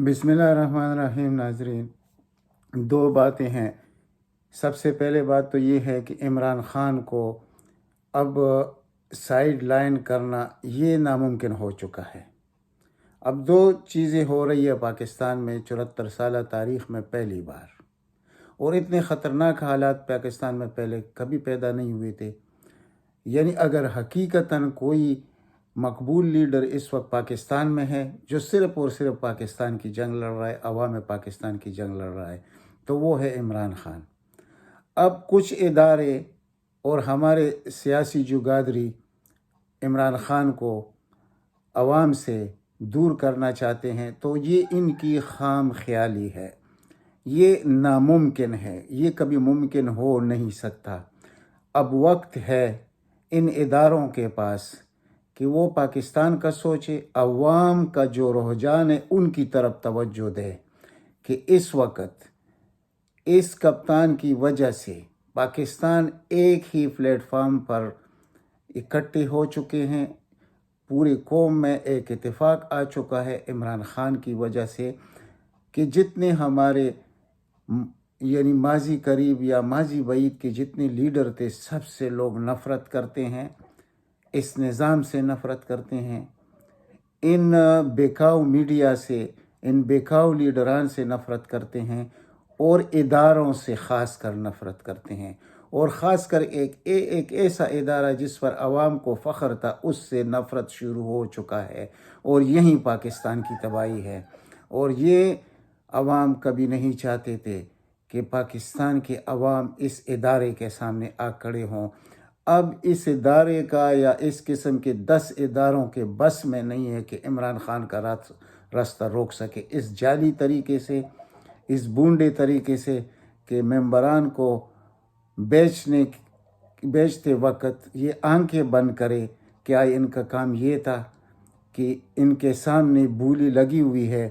بسم اللہ الرحمن الرحیم۔ ناظرین، دو باتیں ہیں۔ سب سے پہلے بات تو یہ ہے کہ عمران خان کو اب سائیڈ لائن کرنا یہ ناممکن ہو چکا ہے۔ اب دو چیزیں ہو رہی ہے پاکستان میں 74 سالہ تاریخ میں پہلی بار، اور اتنے خطرناک حالات پاکستان میں پہلے کبھی پیدا نہیں ہوئے تھے۔ یعنی اگر حقیقتاً کوئی مقبول لیڈر اس وقت پاکستان میں ہے جو صرف اور صرف پاکستان کی جنگ لڑ رہا ہے، عوام پاکستان کی جنگ لڑ رہا ہے، تو وہ ہے عمران خان۔ اب کچھ ادارے اور ہمارے سیاسی جگادری عمران خان کو عوام سے دور کرنا چاہتے ہیں، تو یہ ان کی خام خیالی ہے، یہ ناممکن ہے، یہ کبھی ممکن ہو نہیں سکتا۔ اب وقت ہے ان اداروں کے پاس کہ وہ پاکستان کا سوچے، عوام کا جو رجحان ہے ان کی طرف توجہ دے کہ اس وقت اس کپتان کی وجہ سے پاکستان ایک ہی پلیٹ فارم پر اکٹھے ہو چکے ہیں، پوری قوم میں ایک اتفاق آ چکا ہے عمران خان کی وجہ سے، کہ جتنے ہمارے یعنی ماضی قریب یا ماضی بعید کے جتنے لیڈر تھے، سب سے لوگ نفرت کرتے ہیں، اس نظام سے نفرت کرتے ہیں، ان بیکاؤ میڈیا سے، ان بیکاؤ لیڈران سے نفرت کرتے ہیں، اور اداروں سے خاص کر نفرت کرتے ہیں، اور خاص کر ایک ایسا ادارہ جس پر عوام کو فخر تھا، اس سے نفرت شروع ہو چکا ہے، اور یہی پاکستان کی تباہی ہے۔ اور یہ عوام کبھی نہیں چاہتے تھے کہ پاکستان کے عوام اس ادارے کے سامنے آ کھڑے ہوں۔ اب اس ادارے کا یا اس قسم کے 10 اداروں کے بس میں نہیں ہے کہ عمران خان کا راستہ روک سکے، اس جعلی طریقے سے، اس بونڈے طریقے سے کہ ممبران کو بیچتے وقت یہ آنکھیں بند کرے۔ کیا ان کا کام یہ تھا کہ ان کے سامنے بولی لگی ہوئی ہے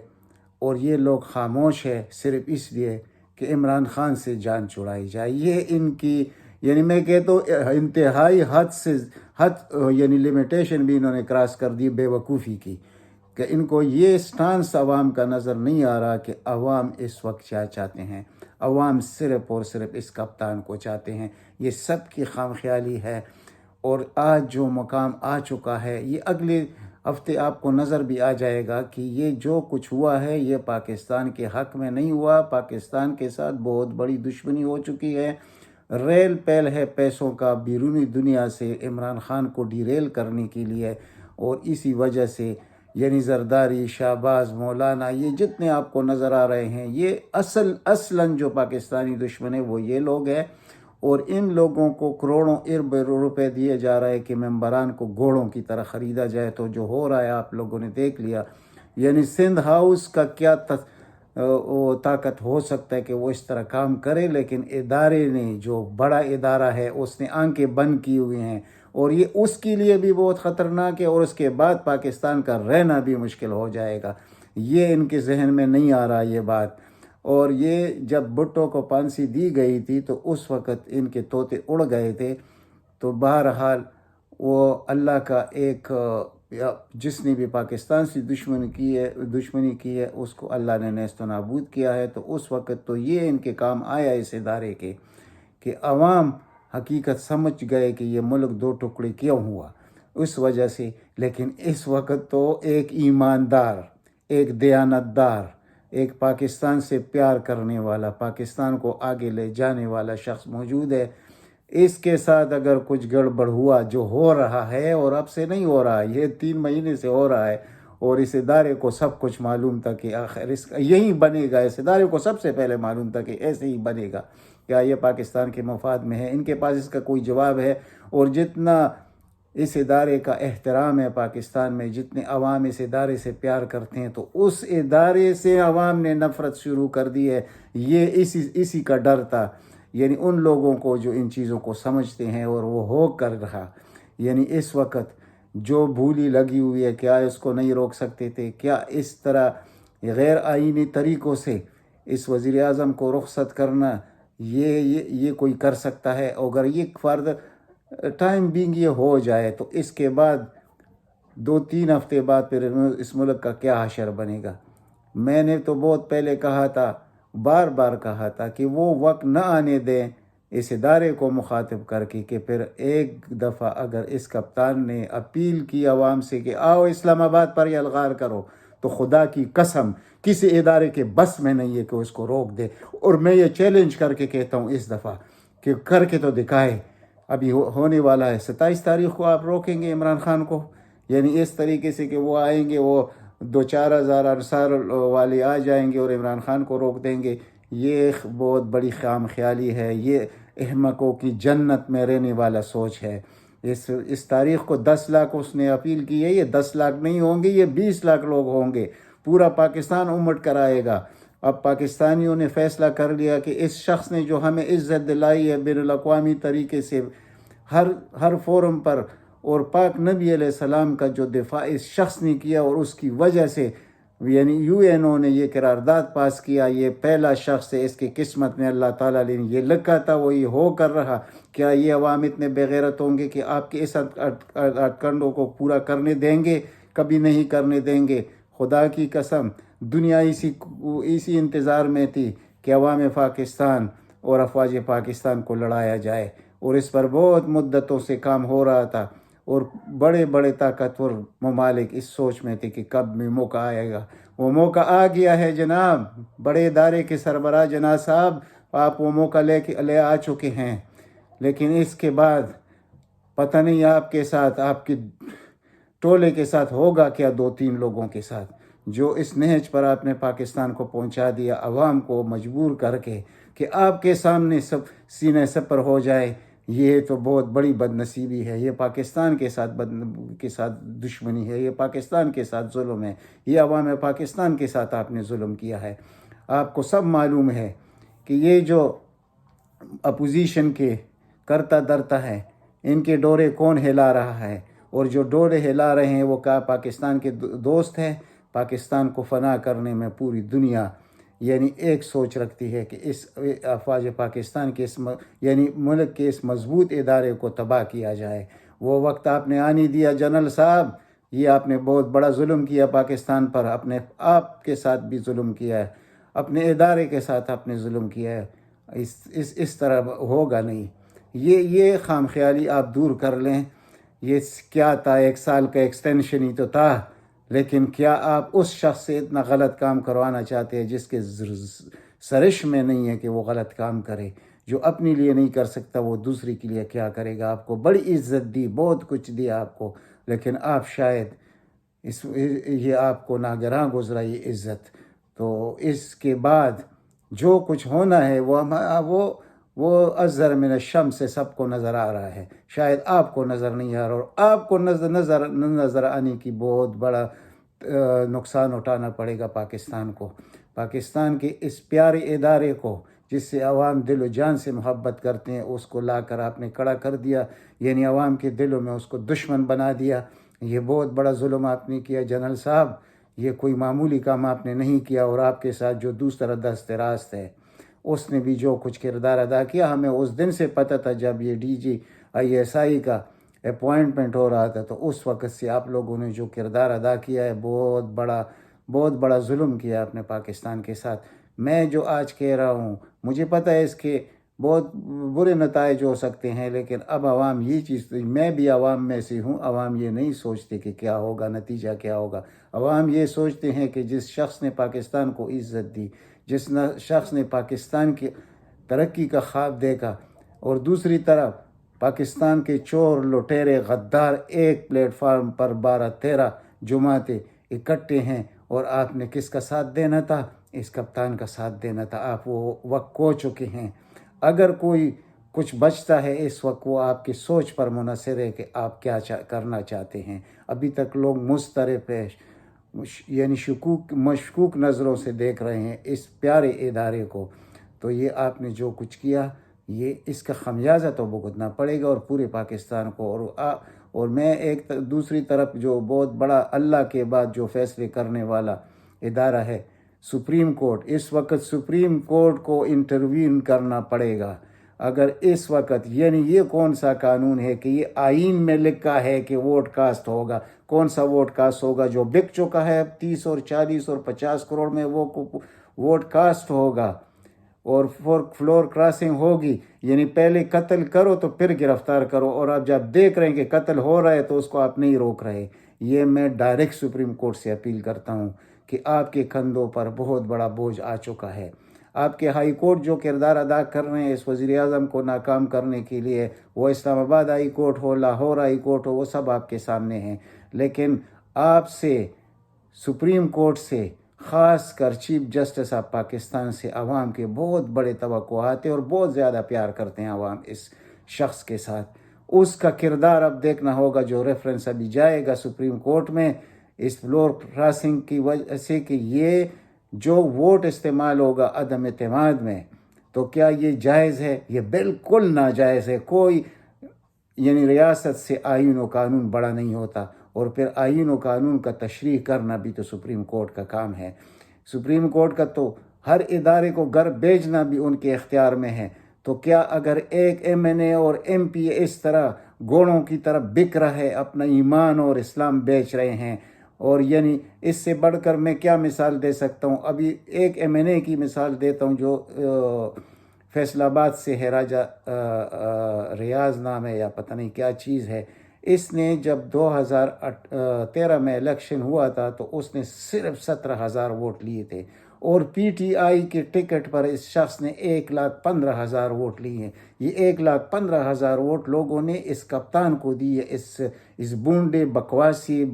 اور یہ لوگ خاموش ہے صرف اس لیے کہ عمران خان سے جان چھڑائی جائے؟ یہ ان کی یعنی میں کہتا ہوں انتہائی حد یعنی لمیٹیشن بھی انہوں نے کراس کر دی بے وقوفی کی، کہ ان کو یہ سٹانس عوام کا نظر نہیں آ رہا کہ عوام اس وقت کیا چاہتے ہیں۔ عوام صرف اور صرف اس کپتان کو چاہتے ہیں، یہ سب کی خام خیالی ہے۔ اور آج جو مقام آ چکا ہے، یہ اگلے ہفتے آپ کو نظر بھی آ جائے گا کہ یہ جو کچھ ہوا ہے یہ پاکستان کے حق میں نہیں ہوا، پاکستان کے ساتھ بہت بڑی دشمنی ہو چکی ہے۔ ریل پیل ہے پیسوں کا بیرونی دنیا سے عمران خان کو ڈیریل کرنے کے لیے، اور اسی وجہ سے یعنی زرداری، شہباز، مولانا، یہ جتنے آپ کو نظر آ رہے ہیں، یہ اصلاً جو پاکستانی دشمن ہے وہ یہ لوگ ہیں، اور ان لوگوں کو کروڑوں ارب روپے دیے جا رہے ہیں کہ ممبران کو گھوڑوں کی طرح خریدا جائے۔ تو جو ہو رہا ہے آپ لوگوں نے دیکھ لیا، یعنی سندھ ہاؤس کا کیا طاقت ہو سکتا ہے کہ وہ اس طرح کام کرے، لیکن ادارے نے، جو بڑا ادارہ ہے، اس نے آنکھیں بند کی ہوئی ہیں، اور یہ اس کے لیے بھی بہت خطرناک ہے، اور اس کے بعد پاکستان کا رہنا بھی مشکل ہو جائے گا۔ یہ ان کے ذہن میں نہیں آ رہا یہ بات۔ اور یہ جب بھٹو کو پھانسی دی گئی تھی تو اس وقت ان کے طوطے اڑ گئے تھے۔ تو بہرحال وہ اللہ کا ایک جس نے بھی پاکستان سے دشمنی کی ہے اس کو اللہ نے نیست و نابود کیا ہے۔ تو اس وقت تو یہ ان کے کام آیا اس ادارے کے کہ عوام حقیقت سمجھ گئے کہ یہ ملک دو ٹکڑے کیوں ہوا اس وجہ سے۔ لیکن اس وقت تو ایک ایماندار، ایک دیانتدار، ایک پاکستان سے پیار کرنے والا، پاکستان کو آگے لے جانے والا شخص موجود ہے۔ اس کے ساتھ اگر کچھ گڑبڑ ہوا، جو ہو رہا ہے اور اب سے نہیں ہو رہا ہے، یہ 3 مہینے سے ہو رہا ہے، اور اس ادارے کو سب کچھ معلوم تھا کہ آخر اس کا یہی بنے گا، اس ادارے کو سب سے پہلے معلوم تھا کہ ایسے ہی بنے گا، کیا یہ پاکستان کے مفاد میں ہے؟ ان کے پاس اس کا کوئی جواب ہے؟ اور جتنا اس ادارے کا احترام ہے پاکستان میں، جتنے عوام اس ادارے سے پیار کرتے ہیں، تو اس ادارے سے عوام نے نفرت شروع کر دی ہے۔ یہ اسی کا ڈر تھا، یعنی ان لوگوں کو جو ان چیزوں کو سمجھتے ہیں، اور وہ ہو کر رہا۔ یعنی اس وقت جو بھولی لگی ہوئی ہے، کیا اس کو نہیں روک سکتے تھے؟ کیا اس طرح غیر آئینی طریقوں سے اس وزیر اعظم کو رخصت کرنا یہ کوئی کر سکتا ہے؟ اگر یہ فردر ٹائم بینگ یہ ہو جائے تو اس کے بعد 2-3 ہفتے بعد پھر اس ملک کا کیا حشر بنے گا؟ میں نے تو بہت پہلے کہا تھا، بار بار کہا تھا کہ وہ وقت نہ آنے دیں اس ادارے کو مخاطب کر کے کہ پھر ایک دفعہ اگر اس کپتان نے اپیل کی عوام سے کہ آؤ اسلام آباد پر یلغار کرو، تو خدا کی قسم کسی ادارے کے بس میں نہیں ہے کہ اس کو روک دے۔ اور میں یہ چیلنج کر کے کہتا ہوں اس دفعہ کہ کر کے تو دکھائے۔ ابھی ہونے والا ہے 27 تاریخ کو، آپ روکیں گے عمران خان کو؟ یعنی اس طریقے سے کہ وہ آئیں گے، وہ 2-4 ہزار انصار والے آ جائیں گے اور عمران خان کو روک دیں گے؟ یہ بہت بڑی خام خیالی ہے، یہ احمقوں کی جنت میں رہنے والا سوچ ہے۔ اس تاریخ کو 10 لاکھ اس نے اپیل کی ہے، یہ 10 لاکھ نہیں ہوں گے، یہ 20 لاکھ لوگ ہوں گے، پورا پاکستان امٹ کر آئے گا۔ اب پاکستانیوں نے فیصلہ کر لیا کہ اس شخص نے جو ہمیں عزت دلائی ہے بین الاقوامی طریقے سے ہر فورم پر، اور پاک نبی علیہ السلام کا جو دفاع اس شخص نے کیا، اور اس کی وجہ سے یعنی UN نے یہ قرارداد پاس کیا، یہ پہلا شخص ہے، اس کی قسمت میں اللہ تعالیٰ نے یہ لکھا تھا، وہ یہ ہو کر رہا۔ کیا یہ عوام اتنے بے غیرت ہوں گے کہ آپ کے اس ہتھکنڈوں کو پورا کرنے دیں گے؟ کبھی نہیں کرنے دیں گے۔ خدا کی قسم دنیا اسی انتظار میں تھی کہ عوام پاکستان اور افواج پاکستان کو لڑایا جائے، اور اس پر بہت مدتوں سے کام ہو رہا تھا، اور بڑے بڑے طاقتور ممالک اس سوچ میں تھے کہ کب میں موقع آئے گا۔ وہ موقع آ گیا ہے جناب، بڑے ادارے کے سربراہ جناب صاحب، آپ وہ موقع لے آ چکے ہیں، لیکن اس کے بعد پتہ نہیں آپ کے ساتھ، آپ کے ٹولے کے ساتھ ہوگا کیا، 2-3 لوگوں کے ساتھ، جو اس نہج پر آپ نے پاکستان کو پہنچا دیا، عوام کو مجبور کر کے کہ آپ کے سامنے سب سینے سپر ہو جائے۔ یہ تو بہت بڑی بدنصیبی ہے، یہ پاکستان کے ساتھ دشمنی ہے، یہ پاکستان کے ساتھ ظلم ہے، یہ عوام پاکستان کے ساتھ آپ نے ظلم کیا ہے۔ آپ کو سب معلوم ہے کہ یہ جو اپوزیشن کے کرتا درتا ہے، ان کے ڈورے کون ہلا رہا ہے، اور جو ڈورے ہلا رہے ہیں وہ کیا پاکستان کے دوست ہیں؟ پاکستان کو فنا کرنے میں پوری دنیا یعنی ایک سوچ رکھتی ہے کہ اس افواج پاکستان کے یعنی ملک کے اس مضبوط ادارے کو تباہ کیا جائے۔ وہ وقت آپ نے آنے دیا جنرل صاحب، یہ آپ نے بہت بڑا ظلم کیا پاکستان پر، اپنے آپ کے ساتھ بھی ظلم کیا ہے، اپنے ادارے کے ساتھ آپ نے ظلم کیا ہے۔ اس طرح ہوگا نہیں۔ یہ خام خیالی آپ دور کر لیں۔ یہ کیا تھا، 1 سال کا ایکسٹینشن ہی تو تھا، لیکن کیا آپ اس شخص سے اتنا غلط کام کروانا چاہتے ہیں جس کے سرش میں نہیں ہے کہ وہ غلط کام کرے؟ جو اپنے لیے نہیں کر سکتا وہ دوسری کے لیے کیا کرے گا؟ آپ کو بڑی عزت دی، بہت کچھ دیا آپ کو، لیکن آپ شاید یہ آپ کو ناگراں گزرا یہ عزت۔ تو اس کے بعد جو کچھ ہونا ہے وہ ازر من الشمس سے سب کو نظر آ رہا ہے، شاید آپ کو نظر نہیں آ رہا، اور آپ کو نظر آنے کی بہت بڑا نقصان اٹھانا پڑے گا پاکستان کو، پاکستان کے اس پیارے ادارے کو جس سے عوام دل و جان سے محبت کرتے ہیں، اس کو لا کر آپ نے کھڑا کر دیا، یعنی عوام کے دلوں میں اس کو دشمن بنا دیا۔ یہ بہت بڑا ظلم آپ نے کیا جنرل صاحب، یہ کوئی معمولی کام آپ نے نہیں کیا۔ اور آپ کے ساتھ جو دوسرا دست راست ہے، اس نے بھی جو کچھ کردار ادا کیا، ہمیں اس دن سے پتہ تھا جب یہ DGISI کا اپوائنٹمنٹ ہو رہا تھا، تو اس وقت سے آپ لوگوں نے جو کردار ادا کیا ہے، بہت بڑا ظلم کیا اپنے پاکستان کے ساتھ۔ میں جو آج کہہ رہا ہوں، مجھے پتہ ہے اس کے بہت برے نتائج ہو سکتے ہیں، لیکن اب عوام یہ چیز، میں بھی عوام میں سے ہوں، عوام یہ نہیں سوچتے کہ کیا ہوگا، نتیجہ کیا ہوگا۔ عوام یہ سوچتے ہیں کہ جس شخص نے پاکستان کو عزت دی، جس شخص نے پاکستان کی ترقی کا خواب دیکھا، اور دوسری طرف پاکستان کے چور لٹیرے غدار ایک پلیٹ فارم پر 12-13 جماعتیں اکٹھے ہیں، اور آپ نے کس کا ساتھ دینا تھا؟ اس کپتان کا ساتھ دینا تھا۔ آپ وہ وقت کھو چکے ہیں۔ اگر کوئی کچھ بچتا ہے اس وقت، وہ آپ کی سوچ پر منحصر ہے کہ آپ کیا کرنا چاہتے ہیں۔ ابھی تک لوگ مضطرب ہے، یعنی مشکوک نظروں سے دیکھ رہے ہیں اس پیارے ادارے کو۔ تو یہ آپ نے جو کچھ کیا، یہ اس کا خمیازہ تو بھگتنا پڑے گا، اور پورے پاکستان کو۔ اور میں ایک دوسری طرف جو بہت بڑا اللہ کے بعد جو فیصلے کرنے والا ادارہ ہے سپریم کورٹ، اس وقت سپریم کورٹ کو انٹروین کرنا پڑے گا۔ اگر اس وقت یعنی یہ کون سا قانون ہے کہ یہ آئین میں لکھا ہے کہ ووٹ کاسٹ ہوگا، کون سا ووٹ کاسٹ ہوگا؟ جو بک چکا ہے 30 اور 40 اور 50 کروڑ میں وہ ووٹ کاسٹ ہوگا، اور فلور کراسنگ ہوگی، یعنی پہلے قتل کرو تو پھر گرفتار کرو، اور اب جب دیکھ رہے ہیں کہ قتل ہو رہا ہے تو اس کو آپ نہیں روک رہے۔ یہ میں ڈائریکٹ سپریم کورٹ سے اپیل کرتا ہوں کہ آپ کے کندھوں پر بہت بڑا بوجھ آ چکا ہے۔ آپ کے ہائی کورٹ جو کردار ادا کر رہے ہیں اس وزیر اعظم کو ناکام کرنے کے لیے، وہ اسلام آباد ہائی کورٹ ہو، لاہور ہائی کورٹ ہو، وہ سب آپ کے سامنے ہیں، لیکن آپ سے، سپریم کورٹ سے، خاص کر چیف جسٹس آف پاکستان سے عوام کے بہت بڑے توقعات ہیں، اور بہت زیادہ پیار کرتے ہیں عوام اس شخص کے ساتھ۔ اس کا کردار اب دیکھنا ہوگا، جو ریفرنس ابھی جائے گا سپریم کورٹ میں اس فلور کراسنگ کی وجہ سے، کہ یہ جو ووٹ استعمال ہوگا عدم اعتماد میں، تو کیا یہ جائز ہے؟ یہ بالکل ناجائز ہے۔ کوئی یعنی ریاست سے آئین و قانون بڑا نہیں ہوتا، اور پھر آئین و قانون کا تشریح کرنا بھی تو سپریم کورٹ کا کام ہے۔ سپریم کورٹ کا تو ہر ادارے کو گھر بھیجنا بھی ان کے اختیار میں ہے، تو کیا اگر ایک MNA اور MP اس طرح گھوڑوں کی طرح بک رہا ہے، اپنا ایمان اور اسلام بیچ رہے ہیں، اور یعنی اس سے بڑھ کر میں کیا مثال دے سکتا ہوں؟ ابھی ایک MNA کی مثال دیتا ہوں جو فیصل آباد سے ہے، راجہ ریاض نام ہے یا پتہ نہیں کیا چیز ہے۔ اس نے جب 2013 میں الیکشن ہوا تھا تو اس نے صرف 17,000 ووٹ لیے تھے، اور PTI کے ٹکٹ پر اس شخص نے 1,15,000 ووٹ لیے ہیں۔ یہ 1,15,000 ووٹ لوگوں نے اس کپتان کو دی ہے، اس بونڈے بکواسی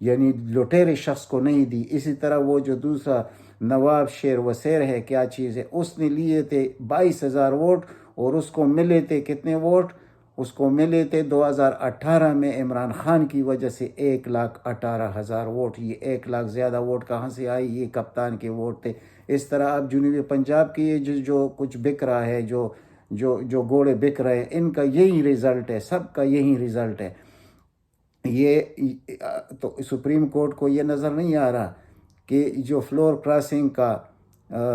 یعنی لٹیرے شخص کو نہیں دی۔ اسی طرح وہ جو دوسرا نواب شیر وسیر ہے، کیا چیز ہے، اس نے لیے تھے 22,000 ووٹ، اور اس کو ملے تھے کتنے ووٹ؟ اس کو ملے تھے 2018 میں عمران خان کی وجہ سے 1,18,000 ووٹ۔ یہ 1,00,000 زیادہ ووٹ کہاں سے آئی؟ یہ کپتان کے ووٹ تھے۔ اس طرح اب جنوبی پنجاب کی یہ جو کچھ بک رہا ہے، جو گھوڑے بک رہے ہیں، ان کا یہی رزلٹ ہے، سب کا یہی رزلٹ ہے۔ یہ تو سپریم کورٹ کو یہ نظر نہیں آ رہا کہ جو فلور کراسنگ کا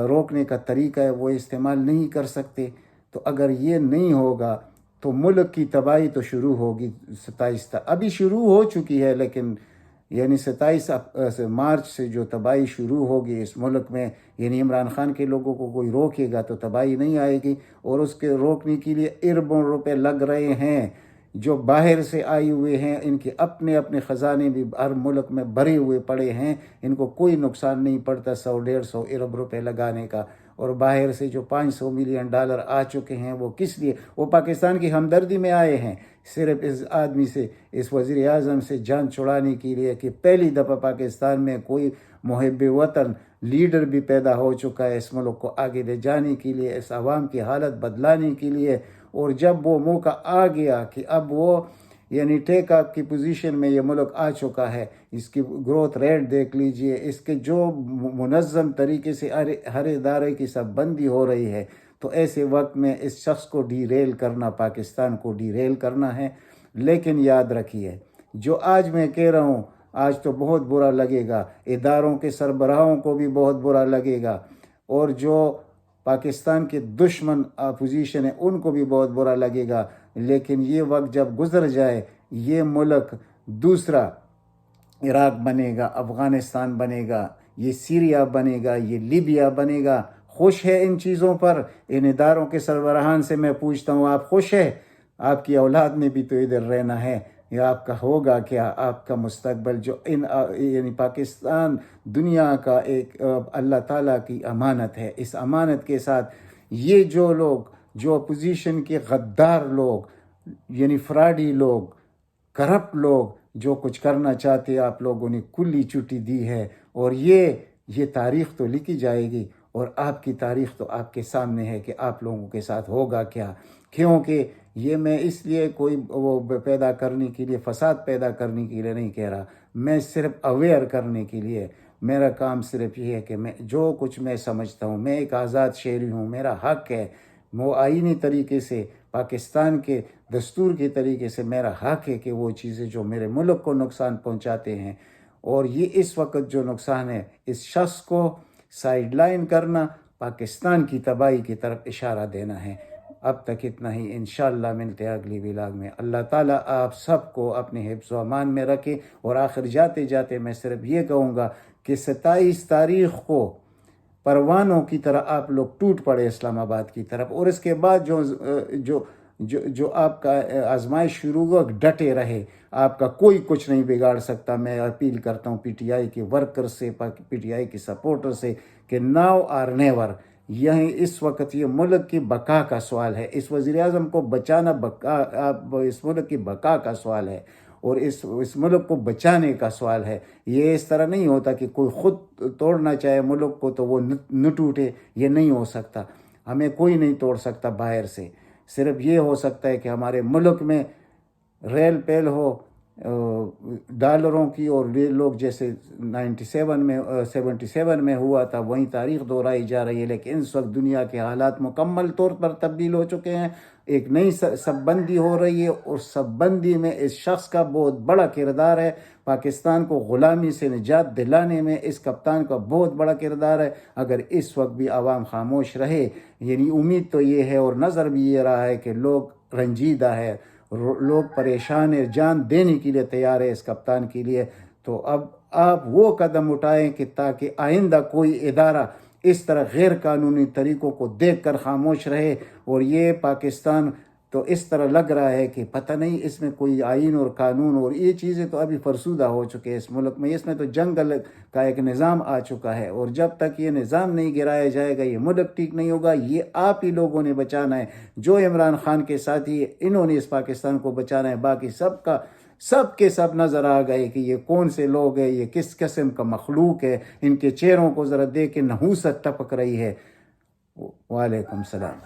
روکنے کا طریقہ ہے وہ استعمال نہیں کر سکتے؟ تو اگر یہ نہیں ہوگا تو ملک کی تباہی تو شروع ہوگی 27 تک، ابھی شروع ہو چکی ہے، لیکن یعنی 27 مارچ سے جو تباہی شروع ہوگی اس ملک میں، یعنی عمران خان کے لوگوں کو کوئی روکے گا تو تباہی نہیں آئے گی، اور اس کے روکنے کے لیے اربوں روپے لگ رہے ہیں جو باہر سے آئے ہوئے ہیں، ان کے اپنے خزانے بھی ہر ملک میں بھرے ہوئے پڑے ہیں، ان کو کوئی نقصان نہیں پڑتا 100-150 ارب روپے لگانے کا۔ اور باہر سے جو $500 ملین آ چکے ہیں، وہ کس لیے؟ وہ پاکستان کی ہمدردی میں آئے ہیں، صرف اس آدمی سے، اس وزیر اعظم سے جان چھڑانے کے لیے، کہ پہلی دفعہ پاکستان میں کوئی محب وطن لیڈر بھی پیدا ہو چکا ہے اس ملک کو آگے لے جانے کے لیے، اس عوام کی حالت بدلانے کے لیے۔ اور جب وہ موقع آ گیا کہ اب وہ یعنی ٹیک آف کی پوزیشن میں یہ ملک آ چکا ہے، اس کی گروتھ ریٹ دیکھ لیجئے، اس کے جو منظم طریقے سے ہر ادارے کی سب بندی ہو رہی ہے، تو ایسے وقت میں اس شخص کو ڈی ریل کرنا، پاکستان کو ڈی ریل کرنا ہے۔ لیکن یاد رکھیے، جو آج میں کہہ رہا ہوں، آج تو بہت برا لگے گا، اداروں کے سربراہوں کو بھی بہت برا لگے گا، اور جو پاکستان کے دشمن اپوزیشن ہے ان کو بھی بہت برا لگے گا، لیکن یہ وقت جب گزر جائے، یہ ملک دوسرا عراق بنے گا، افغانستان بنے گا، یہ سیریا بنے گا، یہ لیبیا بنے گا۔ خوش ہے ان چیزوں پر؟ ان اداروں کے سربراہان سے میں پوچھتا ہوں، آپ خوش ہیں؟ آپ کی اولاد نے بھی تو ادھر رہنا ہے، یا آپ کا ہوگا کیا؟ آپ کا مستقبل جو یعنی پاکستان دنیا کا ایک اللہ تعالیٰ کی امانت ہے، اس امانت کے ساتھ یہ جو لوگ، جو اپوزیشن کے غدار لوگ، یعنی فراڈی لوگ، کرپٹ لوگ جو کچھ کرنا چاہتے، آپ لوگوں نے کلی چھٹی دی ہے، اور یہ تاریخ تو لکھی جائے گی، اور آپ کی تاریخ تو آپ کے سامنے ہے کہ آپ لوگوں کے ساتھ ہوگا کیا۔ کیونکہ یہ میں اس لیے کوئی وہ پیدا کرنے کے لیے، فساد پیدا کرنے کے لیے نہیں کہہ رہا، میں صرف اویئر کرنے کے لیے، میرا کام صرف یہ ہے کہ میں جو کچھ میں سمجھتا ہوں، میں ایک آزاد شہری ہوں، میرا حق ہے، وہ آئینی طریقے سے، پاکستان کے دستور کے طریقے سے میرا حق ہے کہ وہ چیزیں جو میرے ملک کو نقصان پہنچاتے ہیں، اور یہ اس وقت جو نقصان ہے، اس شخص کو سائیڈ لائن کرنا، پاکستان کی تباہی کی طرف اشارہ دینا ہے۔ اب تک اتنا ہی، انشاءاللہ ملتے ہیں اگلی ولاگ میں۔ اللہ تعالیٰ آپ سب کو اپنے حفظ و امان میں رکھے۔ اور آخر جاتے جاتے میں صرف یہ کہوں گا کہ 27 تاریخ کو پروانوں کی طرح آپ لوگ ٹوٹ پڑے اسلام آباد کی طرف، اور اس کے بعد جو آپ کا آزمائش شروع ہوا، ڈٹے رہے، آپ کا کوئی کچھ نہیں بگاڑ سکتا۔ میں اپیل کرتا ہوں پی ٹی آئی کے ورکر سے، پی ٹی آئی کے سپورٹر سے کہ ناؤ آر نیور، یہیں اس وقت یہ ملک کی بقا کا سوال ہے، اس وزیر اعظم کو بچانا اس ملک کی بقا کا سوال ہے، اور اس ملک کو بچانے کا سوال ہے۔ یہ اس طرح نہیں ہوتا کہ کوئی خود توڑنا چاہے ملک کو تو وہ نہ ٹوٹے، یہ نہیں ہو سکتا، ہمیں کوئی نہیں توڑ سکتا باہر سے۔ صرف یہ ہو سکتا ہے کہ ہمارے ملک میں ریل پیل ہو ڈالروں کی، اور یہ لوگ جیسے 77 میں ہوا تھا وہیں تاریخ دہرائی جا رہی ہے، لیکن اس وقت دنیا کے حالات مکمل طور پر تبدیل ہو چکے ہیں، ایک نئی سب بندی ہو رہی ہے، اور سب بندی میں اس شخص کا بہت بڑا کردار ہے، پاکستان کو غلامی سے نجات دلانے میں اس کپتان کا بہت بڑا کردار ہے۔ اگر اس وقت بھی عوام خاموش رہے، یعنی امید تو یہ ہے اور نظر بھی یہ رہا ہے کہ لوگ رنجیدہ ہے، لوگ پریشان ہیں، جان دینے کے لیے تیار ہے اس کپتان کے لیے، تو اب آپ وہ قدم اٹھائیں کہ تاکہ آئندہ کوئی ادارہ اس طرح غیر قانونی طریقوں کو دیکھ کر خاموش رہے۔ اور یہ پاکستان تو اس طرح لگ رہا ہے کہ پتہ نہیں اس میں کوئی آئین اور قانون، اور یہ چیزیں تو ابھی فرسودہ ہو چکے ہیں اس ملک میں، اس میں تو جنگل کا ایک نظام آ چکا ہے، اور جب تک یہ نظام نہیں گرایا جائے گا یہ ملک ٹھیک نہیں ہوگا۔ یہ آپ ہی لوگوں نے بچانا ہے، جو عمران خان کے ساتھی انہوں نے اس پاکستان کو بچانا ہے، باقی سب کے سب نظر آ گئے کہ یہ کون سے لوگ ہیں، یہ کس قسم کا مخلوق ہے، ان کے چہروں کو ذرا دیکھ کے نحوست ٹپک رہی ہے۔ وعلیکم السلام۔